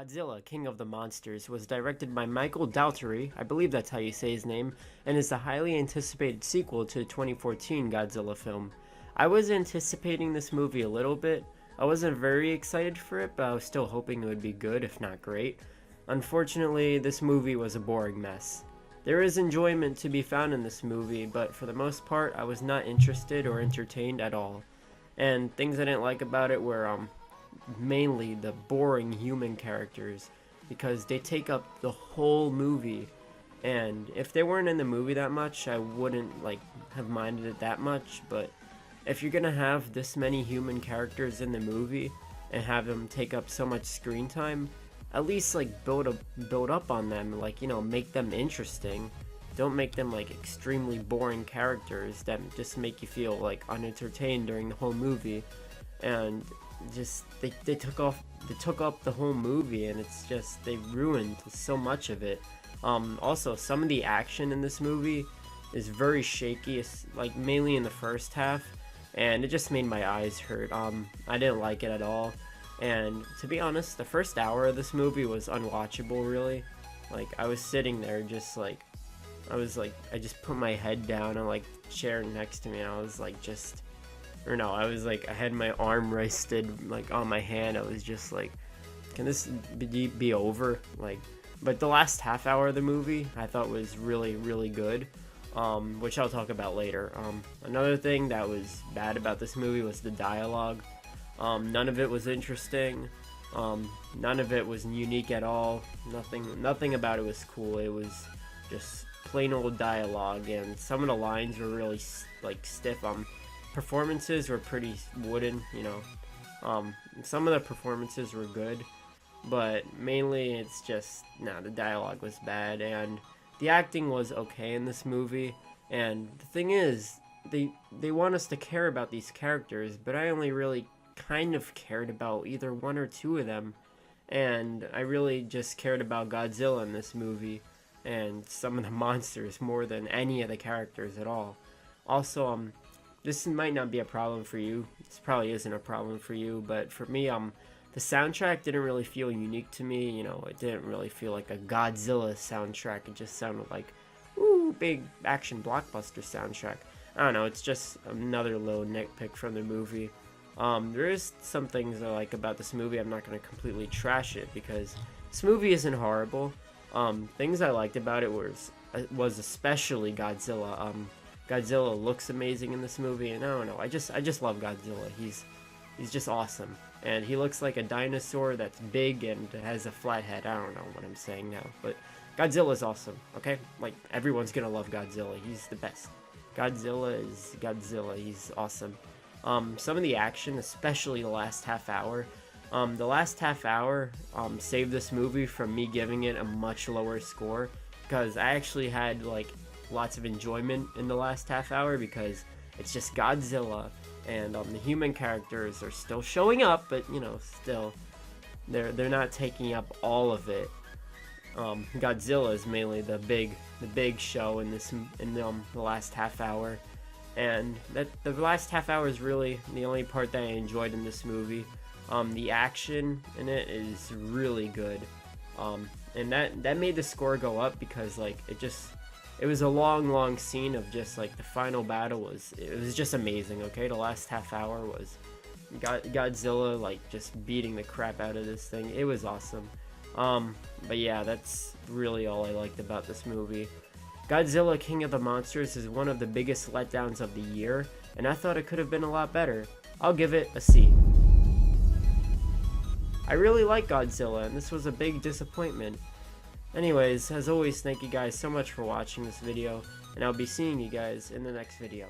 Godzilla, King of the Monsters was directed by Michael Dougherty, I believe that's how you say his name, and is the highly anticipated sequel to the 2014 Godzilla film. I was anticipating this movie a little bit. I wasn't very excited for it, but I was still hoping it would be good, if not great. Unfortunately, this movie was a boring mess. There is enjoyment to be found in this movie, but for the most part, I was not interested or entertained at all. And things I didn't like about it were, mainly the boring human characters, because they take up the whole movie, and if they weren't in the movie that much, I wouldn't have minded it that much. But if you're gonna have this many human characters in the movie and have them take up so much screen time, at least build up on them, make them interesting. Don't make them extremely boring characters that just make you feel unentertained during the whole movie. And just they took up the whole movie, and it's just they ruined so much of it. Also, some of the action in this movie is very shaky. It's mainly in the first half, and it just made my eyes hurt. I didn't like it at all, and to be honest, the first hour of this movie was unwatchable, really. I was sitting there just I just put my head down on chair next to me, and I was I had my arm rested on my hand. I was just can this be over? But the last half hour of the movie I thought was really, really good, which I'll talk about later. Another thing that was bad about this movie was the dialogue. None of it was interesting. None of it was unique at all. Nothing about it was cool. It was just plain old dialogue, and some of the lines were really stiff. Performances were pretty wooden, some of the performances were good, but mainly it's just, the dialogue was bad, and the acting was okay in this movie. And the thing is, they want us to care about these characters, but I only really kind of cared about either one or two of them, and I really just cared about Godzilla in this movie, and some of the monsters more than any of the characters at all. Also, this might not be a problem for you. This probably isn't a problem for you, but for me, the soundtrack didn't really feel unique to me. It didn't really feel like a Godzilla soundtrack. It just sounded like, ooh, big action blockbuster soundtrack. I don't know, it's just another little nitpick from the movie. There is some things I like about this movie. I'm not going to completely trash it, because this movie isn't horrible. Things I liked about it was especially Godzilla. Godzilla looks amazing in this movie, and I don't know, I just love Godzilla. He's just awesome, and he looks like a dinosaur that's big and has a flat head. I don't know what I'm saying now, but Godzilla's awesome, okay? Everyone's gonna love Godzilla. He's the best. Godzilla is Godzilla. He's awesome. Some of the action, especially the last half hour, saved this movie from me giving it a much lower score, because I actually had lots of enjoyment in the last half hour, because it's just Godzilla, and the human characters are still showing up, but still they're not taking up all of it. Godzilla is mainly the big show in the last half hour, and the last half hour is really the only part that I enjoyed in this movie. The action in it is really good, and that made the score go up, because it was a long scene of just the final battle was just amazing. Okay, the last half hour was Godzilla just beating the crap out of this thing. It was awesome. But yeah, that's really all I liked about this movie. Godzilla, King of the Monsters is one of the biggest letdowns of the year, and I thought it could have been a lot better. I'll give it a C. I really like Godzilla, and this was a big disappointment. Anyways, as always, thank you guys so much for watching this video, and I'll be seeing you guys in the next video.